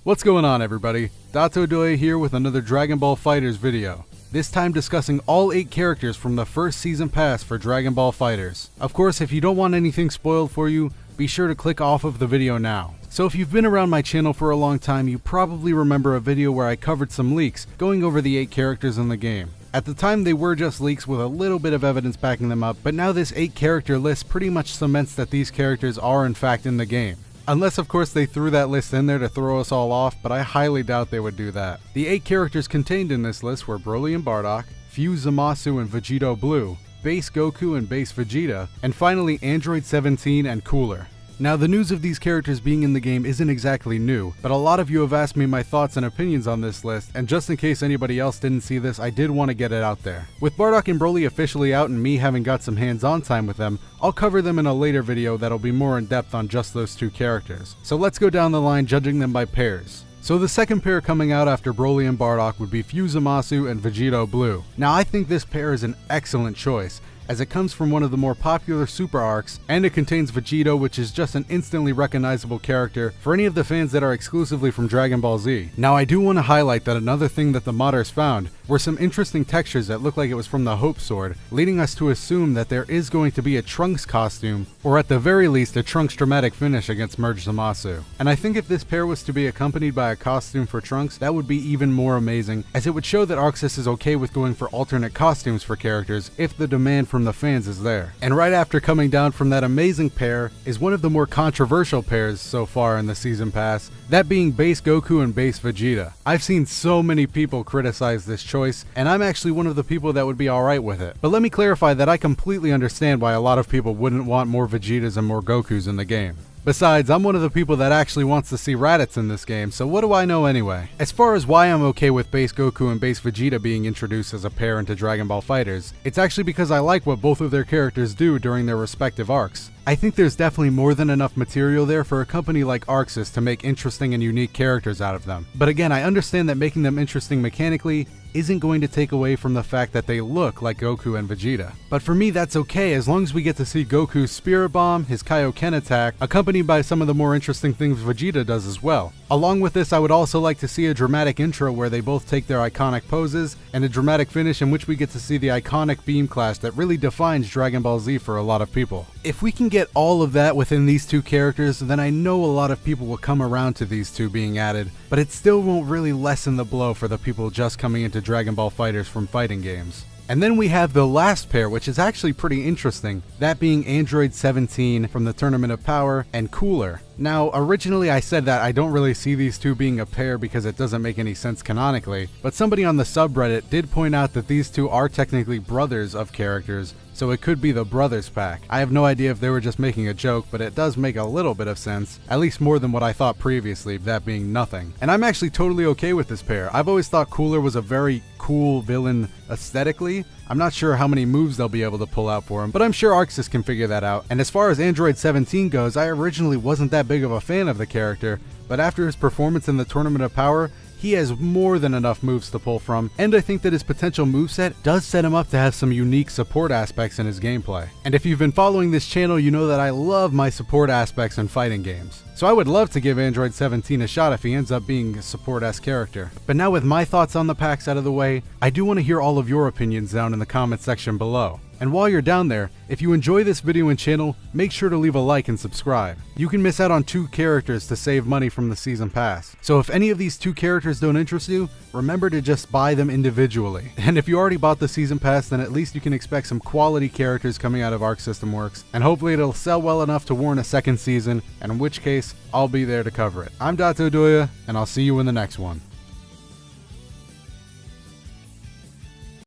What's going on, everybody? Dotodoya here with another Dragon Ball FighterZ video. This time discussing all 8 characters from the first season pass for Dragon Ball FighterZ. Of course, if you don't want anything spoiled for you, be sure to click off of the video now. So if you've been around my channel for a long time, you probably remember a video where I covered some leaks going over the 8 characters in the game. At the time, they were just leaks with a little bit of evidence backing them up, but now this 8 character list pretty much cements that these characters are in fact in the game. Unless, of course, they threw that list in there to throw us all off, but I highly doubt they would do that. The 8 characters contained in this list were Broly and Bardock, Fuse Zamasu and Vegito Blue, Base Goku and Base Vegeta, and finally Android 17 and Cooler. Now, the news of these characters being in the game isn't exactly new, but a lot of you have asked me my thoughts and opinions on this list, and just in case anybody else didn't see this, I did want to get it out there. With Bardock and Broly officially out and me having got some hands-on time with them, I'll cover them in a later video that'll be more in depth on just those 2 characters. So let's go down the line judging them by pairs. So the second pair coming out after Broly and Bardock would be Fuse Zamasu and Vegito Blue. Now, I think this pair is an excellent choice, as it comes from one of the more popular super arcs, and it contains Vegito, which is just an instantly recognizable character for any of the fans that are exclusively from Dragon Ball Z. Now, I do want to highlight that another thing that the modders found were some interesting textures that look like it was from the Hope Sword, leading us to assume that there is going to be a Trunks costume, or at the very least a Trunks dramatic finish against Merged Zamasu. And I think if this pair was to be accompanied by a costume for Trunks, that would be even more amazing, as it would show that ArcSys is okay with going for alternate costumes for characters if the demand from the fans is there. And right after coming down from that amazing pair is one of the more controversial pairs so far in the season pass, that being Base Goku and Base Vegeta. I've seen so many people criticize this choice, and I'm actually one of the people that would be alright with it. But let me clarify that I completely understand why a lot of people wouldn't want more Vegetas and more Gokus in the game. Besides, I'm one of the people that actually wants to see Raditz in this game, so what do I know anyway? As far as why I'm okay with Base Goku and Base Vegeta being introduced as a pair into Dragon Ball FighterZ, it's actually because I like what both of their characters do during their respective arcs. I think there's definitely more than enough material there for a company like ArcSys to make interesting and unique characters out of them. But again, I understand that making them interesting mechanically isn't going to take away from the fact that they look like Goku and Vegeta. But for me, that's okay as long as we get to see Goku's Spirit Bomb, his Kaioken attack, accompanied by some of the more interesting things Vegeta does as well. Along with this, I would also like to see a dramatic intro where they both take their iconic poses, and a dramatic finish in which we get to see the iconic beam clash that really defines Dragon Ball Z for a lot of people. If we can get all of that within these 2 characters, then I know a lot of people will come around to these 2 being added, but it still won't really lessen the blow for the people just coming into Dragon Ball FighterZ from fighting games. And then we have the last pair, which is actually pretty interesting, that being Android 17 from the Tournament of Power and Cooler. Now, originally I said that I don't really see these 2 being a pair because it doesn't make any sense canonically, but somebody on the subreddit did point out that these 2 are technically brothers of characters, so it could be the Brothers Pack. I have no idea if they were just making a joke, but it does make a little bit of sense, at least more than what I thought previously, that being nothing. And I'm actually totally okay with this pair. I've always thought Cooler was a very cool villain aesthetically. I'm not sure how many moves they'll be able to pull out for him, but I'm sure ArcSys can figure that out. And as far as Android 17 goes, I originally wasn't that big of a fan of the character, but after his performance in the Tournament of Power, he has more than enough moves to pull from, and I think that his potential moveset does set him up to have some unique support aspects in his gameplay. And if you've been following this channel, you know that I love my support aspects in fighting games. So I would love to give Android 17 a shot if he ends up being a support-esque character. But now with my thoughts on the packs out of the way, I do want to hear all of your opinions down in the comment section below. And while you're down there, if you enjoy this video and channel, make sure to leave a like and subscribe. You can miss out on 2 characters to save money from the season pass. So if any of these 2 characters don't interest you, remember to just buy them individually. And if you already bought the season pass, then at least you can expect some quality characters coming out of Arc System Works, and hopefully it'll sell well enough to warrant a second season, and in which case, I'll be there to cover it. I'm Dotodoya, and I'll see you in the next one.